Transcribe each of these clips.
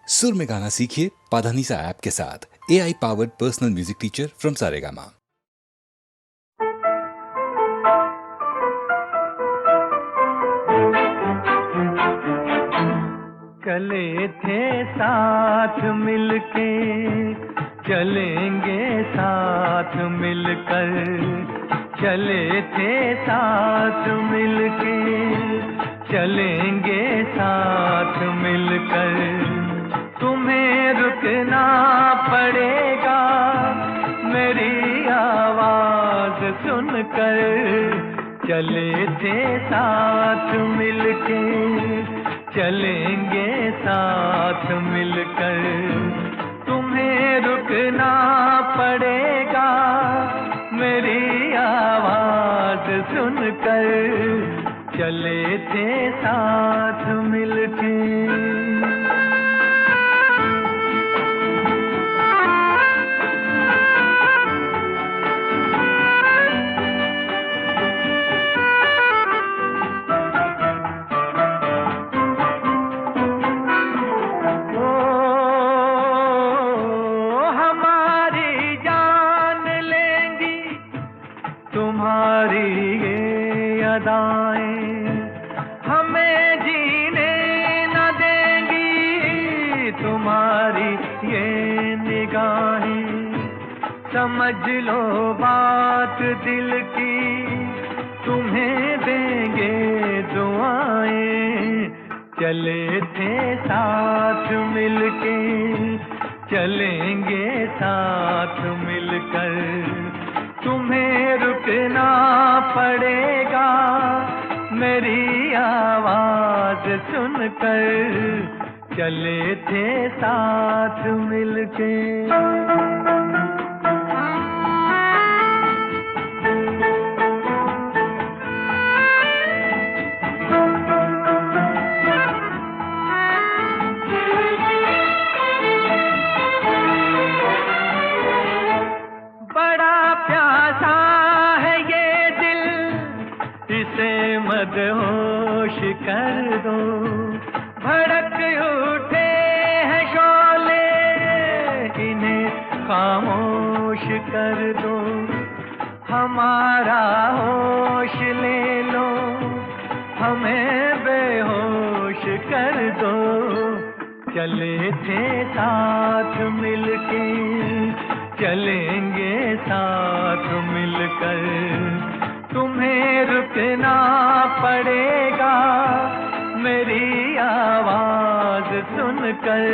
सुर में गाना सीखिए पाधानीसा ऐप के साथ। AI powered personal music teacher from Saregama. चले थे साथ मिलके, चलेंगे साथ मिलकर। चले थे साथ मिलके, चलेंगे साथ मिलकर। तुम्हें रुकना पड़ेगा मेरी आवाज सुनकर। चले थे साथ मिलके, चलेंगे साथ मिलकर। तुम्हें रुकना पड़ेगा मेरी आवाज सुनकर। चले थे साथ मिलके। हमें जीने न देंगी तुम्हारी ये निगाहें। समझ लो बात दिल की, तुम्हें देंगे दुआएं। चले थे साथ मिलके, चलेंगे साथ मिलकर। तुम्हें रुकना पड़ेगा मेरी आवाज सुनकर। चले थे साथ मिलके। मदहोश कर दो, भड़क उठे हैं शोले, इन्हें खामोश कर दो। हमारा होश ले लो, हमें बेहोश कर दो। चले थे साथ मिलके, चलेंगे साथ मिलकर। तुम्हें रुकना पड़ेगा मेरी आवाज सुनकर।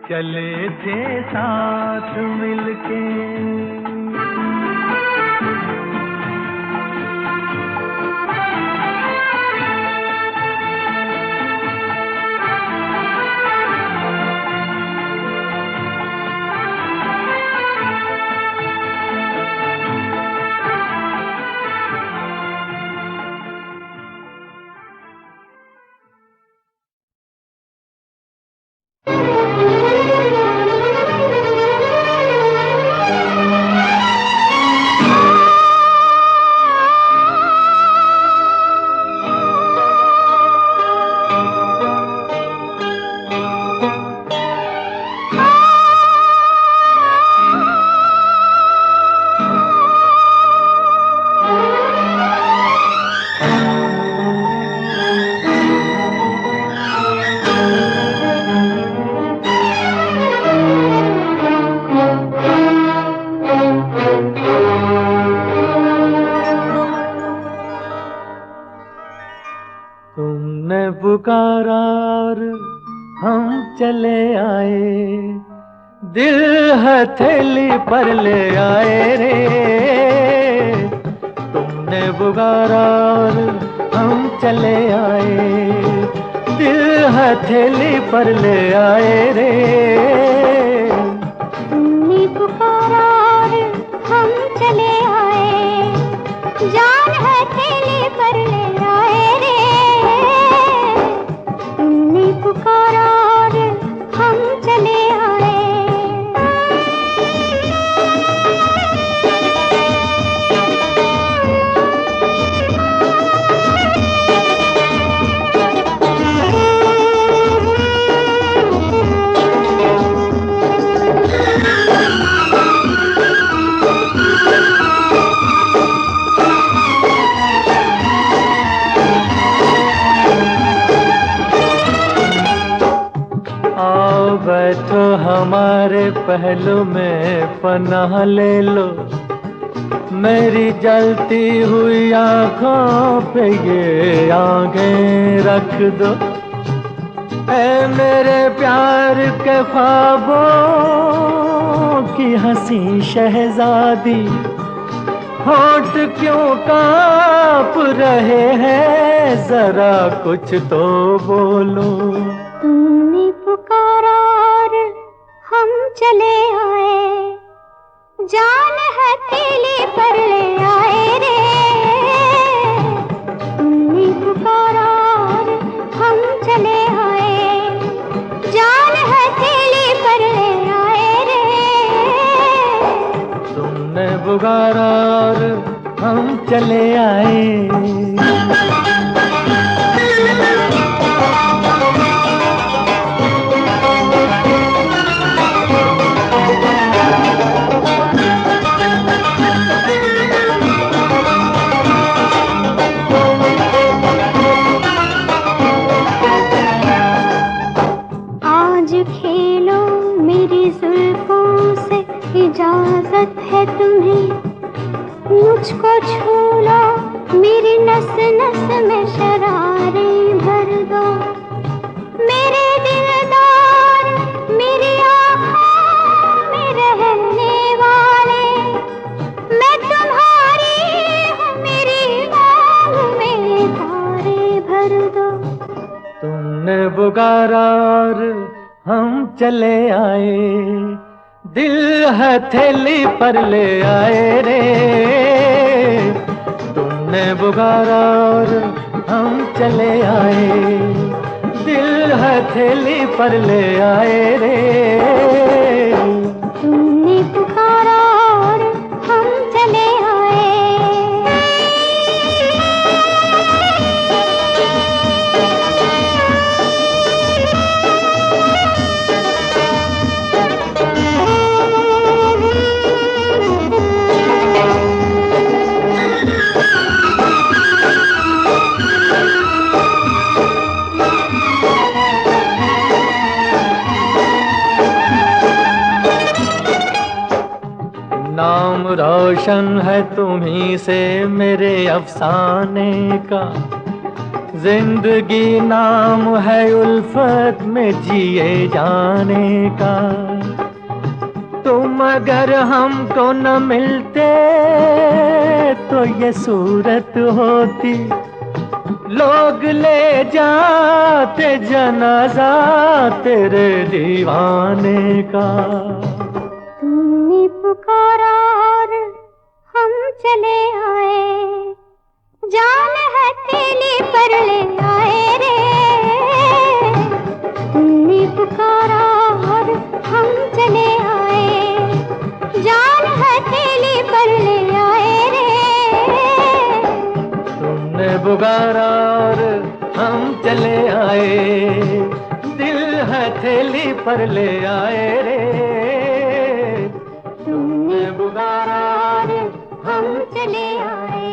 चले थे साथ मिलके। तुमने पुकारा और हम चले आए, दिल हथेली पर ले आए रे। तुमने पुकारा और हम चले आए, दिल हथेली पर ले आए रे। तुमने पुकारा और हम चले आए, जान हथेली पर ले आए रे। तुमने पुकारा और हम चले आए। बैठो हमारे पहलू में पनाह ले लो, मेरी जलती हुई आंखों पे ये आंखें रख दो। ऐ मेरे प्यार के ख्वाबों की हंसी शहजादी, होठ क्यों कांप रहे हैं, जरा कुछ तो बोलो। तुमने पुकारा और हम चले आए, जान हथेली पर ले आए रे। तुमने पुकारा और हम चले आए, जान हथेली पर ले आए रे। तुमने पुकारा और हम चले आए। खेलो मेरी जुल्फों से, इजाजत है तुम्हें, मुझको छू लो, मेरी नस नस में शरारे भर दो। मेरे दिलदार मेरी आँखों में रहने वाले, मैं तुम्हारी हूँ, मेरी मांग में तारे भर दो। तुमने पुकारा और हम चले आए, दिल हथेली पर ले आए रे। तुमने पुकारा और हम चले आए, दिल हथेली पर ले आए रे। तुमने पुकारा और हम चले आए। नाम रोशन है तुम्ही से मेरे अफसाने का, जिंदगी नाम है उल्फत में जिए जाने का। तुम अगर हमको न मिलते तो ये सूरत होती, लोग ले जाते जनाजा तेरे दीवाने का। तुमने पुकारा और हम चले आए, जान हथेली पर ले आए रे। तुमने पुकारा और हम चले आए, जान हथेली पर ले आए रे। तुमने पुकारा और हम चले आए, दिल हथेली पर ले आए रे। तुमने पुकारा और हम चले आए।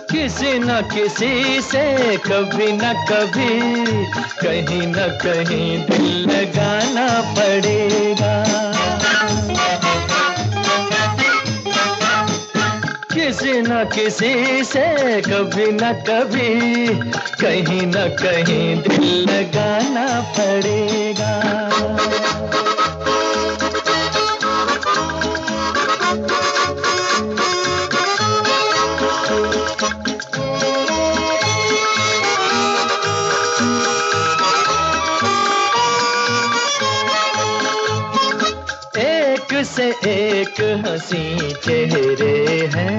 किसी न किसी से कभी न कभी, कहीं न कहीं दिल लगाना पड़ेगा। किसी न किसी से कभी न कभी, कहीं न कहीं दिल लगाना पड़ेगा। एक हंसी चेहरे हैं।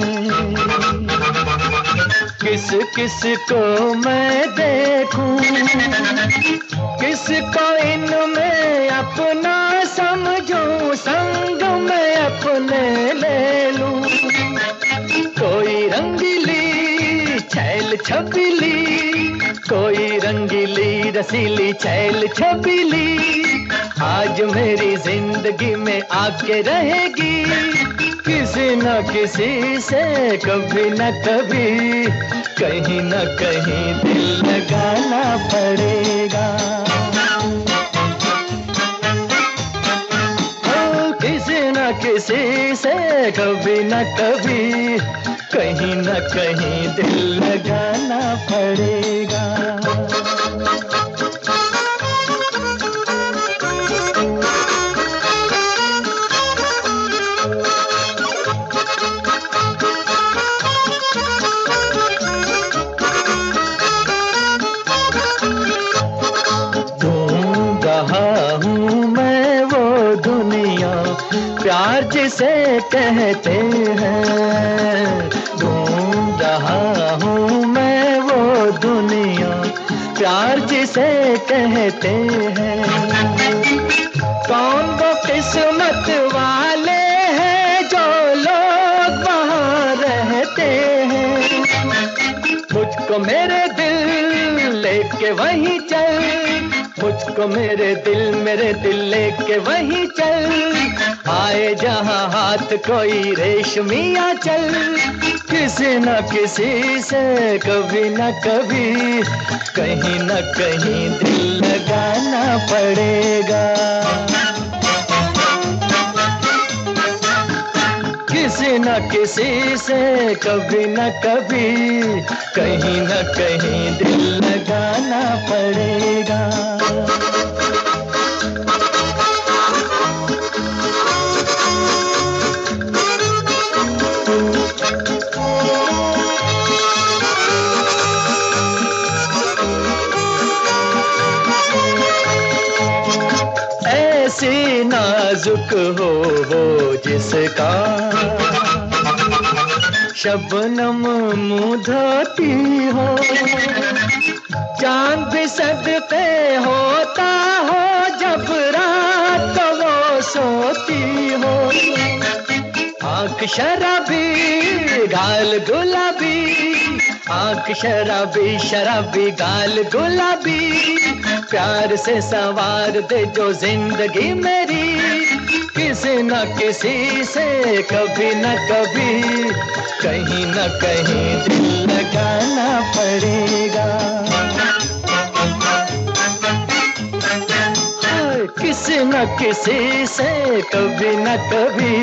किस किस को मैं देखूं, किसको इनमें अपना समझूं, संग में अपने ले लूं। कोई रंगीली छैल छबीली, कोई रंगीली रसीली छैल छबीली, आज मेरी जिंदगी में आके रहेगी। किसी न किसी से कभी न कभी, कहीं न कहीं दिल लगाना पड़ेगा। किसी न किसी से कभी न कभी, कहीं न कहीं दिल लगाना पड़ेगा। ढूंढ रहा हूँ मैं वो दुनिया, प्यार जिसे कहते हैं। ढूंढ रहा हूँ मैं वो दुनिया, प्यार जिसे कहते हैं। कौन वो किस्मत वाले हैं जो लोग वहाँ रहते हैं। मुझको मेरे दिल लेके वहीं चल, मुझको मेरे दिल लेके वहीं चल। आए जहाँ हाथ कोई रेशमिया चल, किसी न किसी से कभी न कभी, कहीं न कहीं दिल लगाना पड़ेगा। किसी न किसी से कभी न कभी, कहीं न कहीं दिल लगाना पड़ेगा। ऐसी नाजुक हो वो जिसका शबनम मुँह धोती हो, चांद भी सदके होता हो जब रात को वो सोती हो। आँख शराबी गाल गुलाबी, आँख शराबी शराबी गाल गुलाबी, प्यार से संवार दे जो जिंदगी मेरी। किसी न किसी से कभी न कभी, कहीं न कहीं दिल लगाना पड़ेगा। किसी न किसी से कभी न कभी,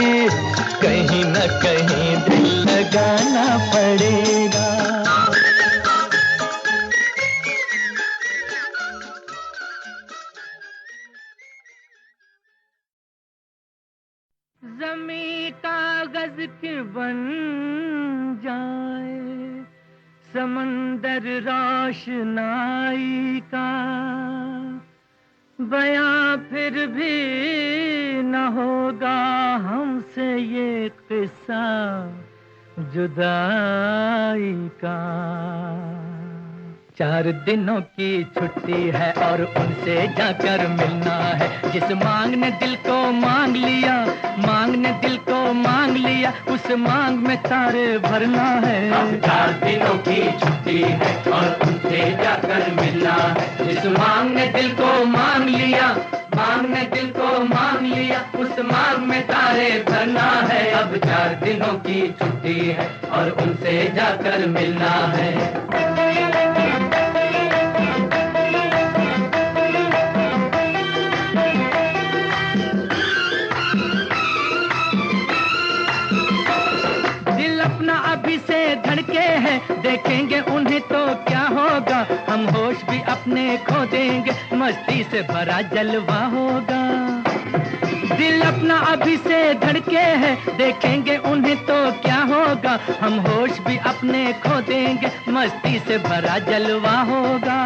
कहीं न कहीं दिल लगाना पड़ेगा। ज़मीं कागज की बन जाए, समंदर रोशनाई का, बयां फिर भी न होगा हमसे ये किस्सा जुदाई का। 4 दिनों की छुट्टी है और उनसे जाकर मिलना है। जिस मांग ने दिल को मांग लिया, मांग ने दिल को मांग लिया, उस मांग में तारे भरना है। 4 दिनों की छुट्टी है और उनसे जाकर मिलना है। जिस मांग ने दिल को मांग लिया, मांग ने दिल को मांग लिया, उस मांग में तारे भरना है। अब 4 दिनों की छुट्टी है और उनसे जाकर मिलना है। अभी से धड़के हैं, देखेंगे उन्हें तो क्या होगा। हम होश भी अपने खो देंगे, मस्ती से भरा जलवा होगा। दिल अपना अभी से धड़के हैं, देखेंगे उन्हें तो क्या होगा। हम होश भी अपने खो देंगे, मस्ती से भरा जलवा होगा।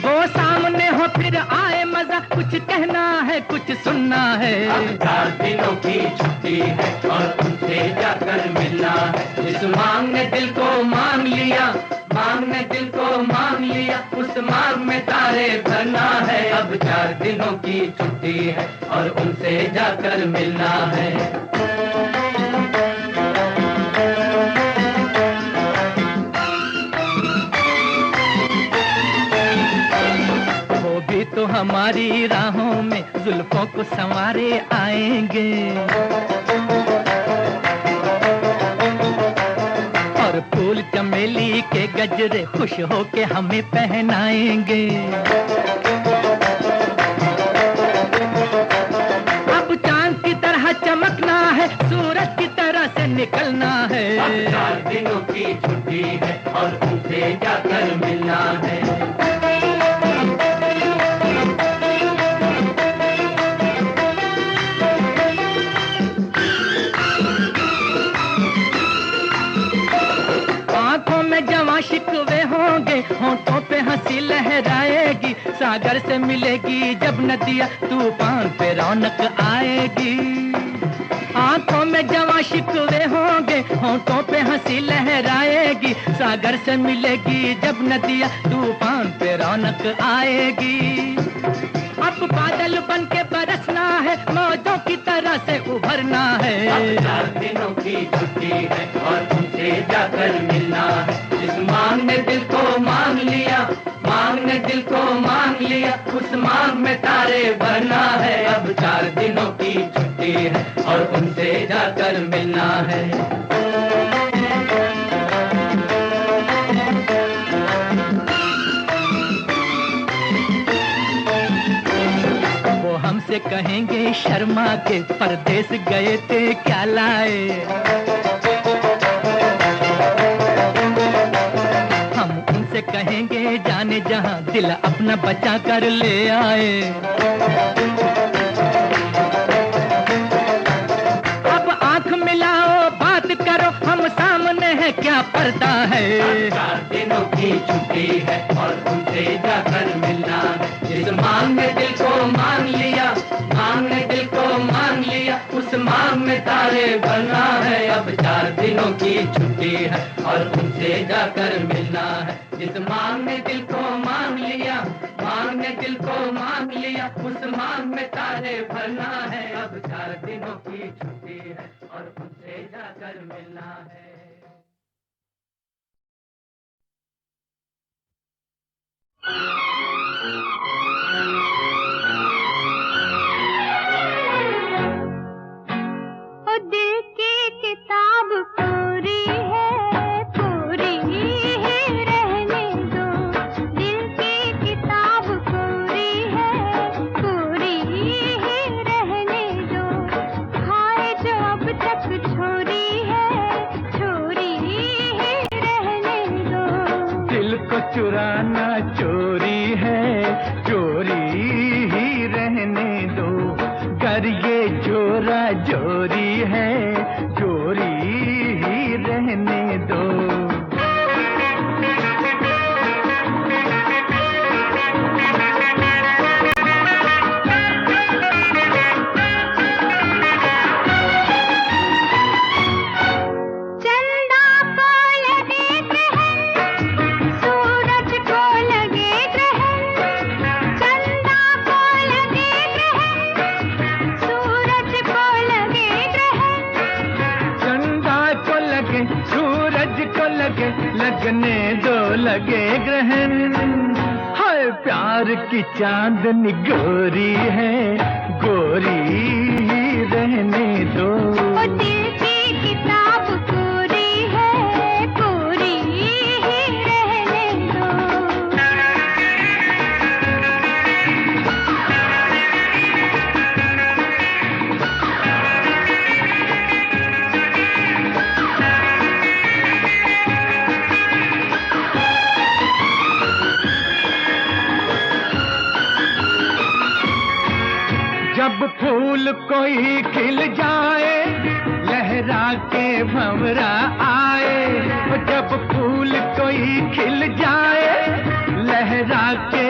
वो सामने हो फिर आए मजा, कुछ कहना है कुछ सुनना है। अब 4 दिनों की छुट्टी है और उनसे जाकर मिलना है। जिस मांग ने दिल को मांग लिया, मांग ने दिल को मांग लिया, उस मांग में तारे भरना है। अब 4 दिनों की छुट्टी है और उनसे जाकर मिलना है। तो हमारी राहों में जुल्फों को संवारे आएंगे और फूल चमेली के गजरे खुश होके हमें पहनाएंगे। अब चांद की तरह चमकना है, सूरज की तरह से निकलना है। अब 4 दिनों की छुट्टी है और उनसे जाकर मिलना है। शिकवे होंगे, होंठों पे हंसी लहराएगी, सागर से मिलेगी जब नदियाँ, तूफान पे रौनक आएगी। आंखों में जवां शिकवे होंगे, होंठों पे हंसी लहराएगी, सागर से मिलेगी जब नदियाँ, तूफान पे रौनक आएगी। अब बादल बन के बरसना है, मौजों की तरह से उभरना है। अब 4 दिनों की छुट्टी है और उनसे जाकर मिलना है। जिस मांग ने दिल को मांग लिया, मांग ने दिल को मांग लिया, उस मांग में तारे भरना है। अब 4 दिनों की छुट्टी है और उनसे जाकर मिलना है। हमसे कहेंगे शर्मा के परदेस गए थे क्या लाए, हम उनसे कहेंगे जाने जहां दिल अपना बचा कर ले आए। अब आंख मिलाओ बात करो, हम सामने है क्या पर्दा है। 4 दिनों की छुट्टी है और उनसे जाकर मिलना है। जिस मांग ने दिल को मांग लिया, मांग ने दिल को मांग लिया, उस मांग में तारे भरना है। अब 4 दिनों की छुट्टी है और उनसे जाकर मिलना है। जिस मांग ने दिल को मांग लिया, मांग ने दिल को मांग लिया, उस मांग में तारे भरना है। अब 4 दिनों की छुट्टी है और उनसे जाकर मिलना है। ओ दिल की किताब पूरी है, पूरी ही रहने दो। दिल की किताब पूरी है, पूरी ही रहने दो। हाय जो अब तक छोरी है, छोरी ही रहने दो। दिल को चुराना चोरी है, चोरी ही रहने दो। कर ये जोरा जोरी है, जोरी ही रहने दो। चंदा को लगे ग्रहण, सूरज को लगे ग्रहण। चंदा को लगे ग्रहण, सूरज को लगे ग्रहण। चंदा को लगे सूरज को लगे, लगने दो लगे ग्रहण। हाय प्यार की चांदनी गोरी है, गोरी ही रहने दो। ओ दिल की किताब पूरी है, पूरी ही रहने दो। जब फूल कोई खिल जाए, लहरा के भंवरा आए। जब फूल कोई खिल जाए, लहरा के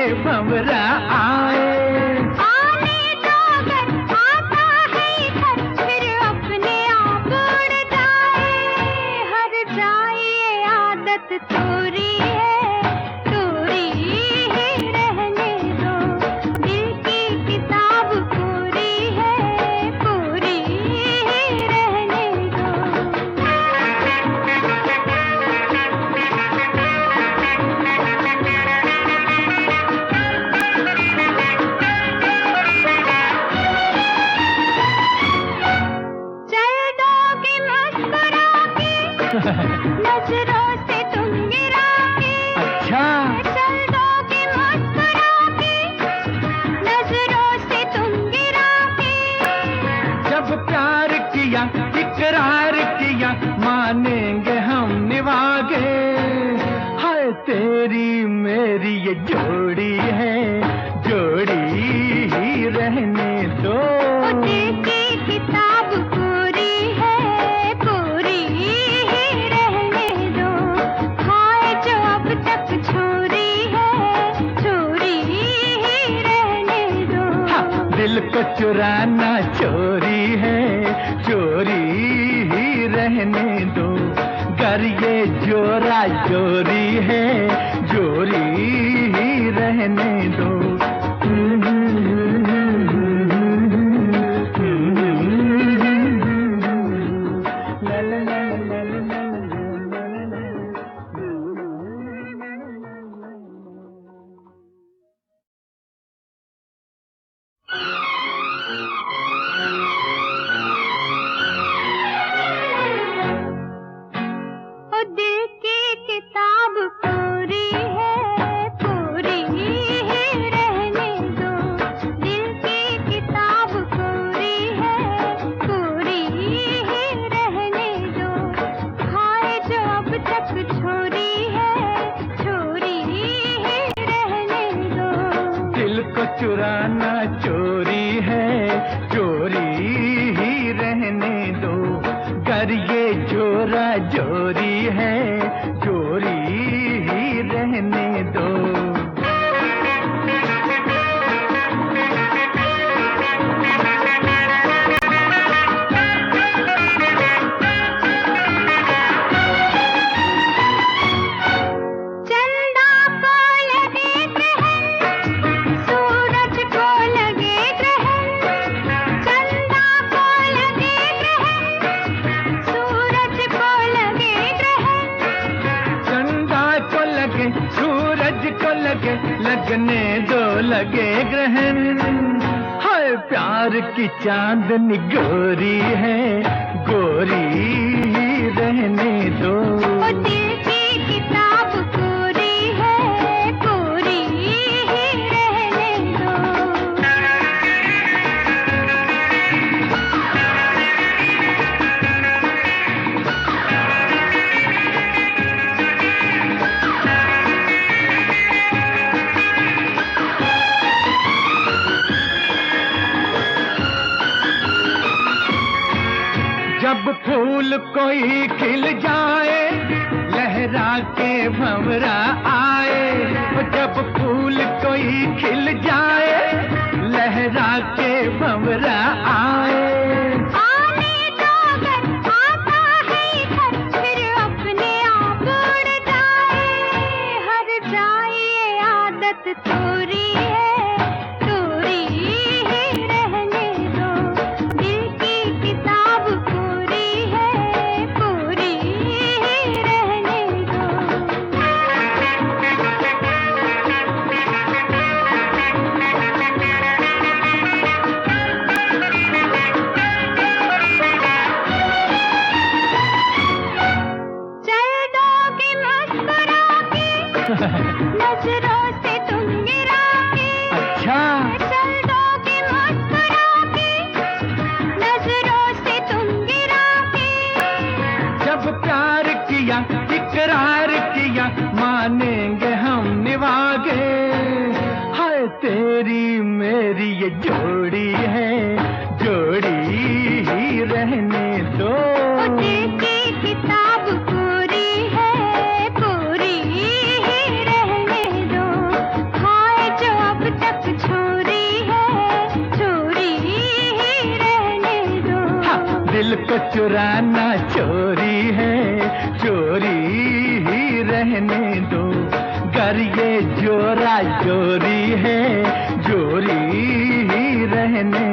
मेरी ये जोड़ी है, जोड़ी ही रहने दो। दिल की किताब पूरी है, पूरी ही रहने दो। हाय जो अब तक छोरी है, छोरी ही रहने दो। दिल को चुराना चोरी है, चोरी ही रहने दो। गर ये जोरा जोरी है, जोरी ही रहने दो। दिल की किताब पूरी है, पूरी ही रहने दो। दिल की किताब पूरी है, पूरी ही रहने दो। हाय जो अब तक छोरी है, छोरी ही रहने दो। दिल को चुराना चोरी है, चोरी ही रहने दो। गर ये जोरा जोरी है, जोरी ही रहने दो। चंदा को लगे ग्रहण, सूरज को लगे ग्रहण। चंदा को लगे ग्रहण, सूरज को लगे ग्रहण। चंदा को लगे, सूरज को लगे, लगने दो लगे ग्रहण। हाय प्यार की चांदनी गोरी है, गोरी ही रहने दो। दिल की किताब पूरी है, पूरी ही रहने दो। जब फूल कोई खिल जाए, लहरा के भंवरा आए। जब फूल कोई खिल जाए, लहरा के भंवरा आए। आने दो अगर आता है इधर, फिर अपने आप उड़ जाए। हर जाए ये आदत तोरी है, तोरी ही रहने दो। दिल की किताब पूरी है, पूरी ही रहने दो। चल दोगे मुस्कुरा के, नजरों से तुम गिरा के। अच्छा चल दोगे मुस्कुरा के, नजरों से तुम गिरा के। जब प्यार किया, इकरार किया, मानेंगे हम निभागे। हाय तेरी मेरी ये जोड़ी है, जोड़ी ही रहने दो। दिल की किताब पूरी है, पूरी ही रहने दो। हाय जो अब तक छोरी है, छोरी ही रहने दो। दिल को चुराना चोरी है, चोरी ही रहने दो। गर ये जोरा जोरी है, जोरी ही रहने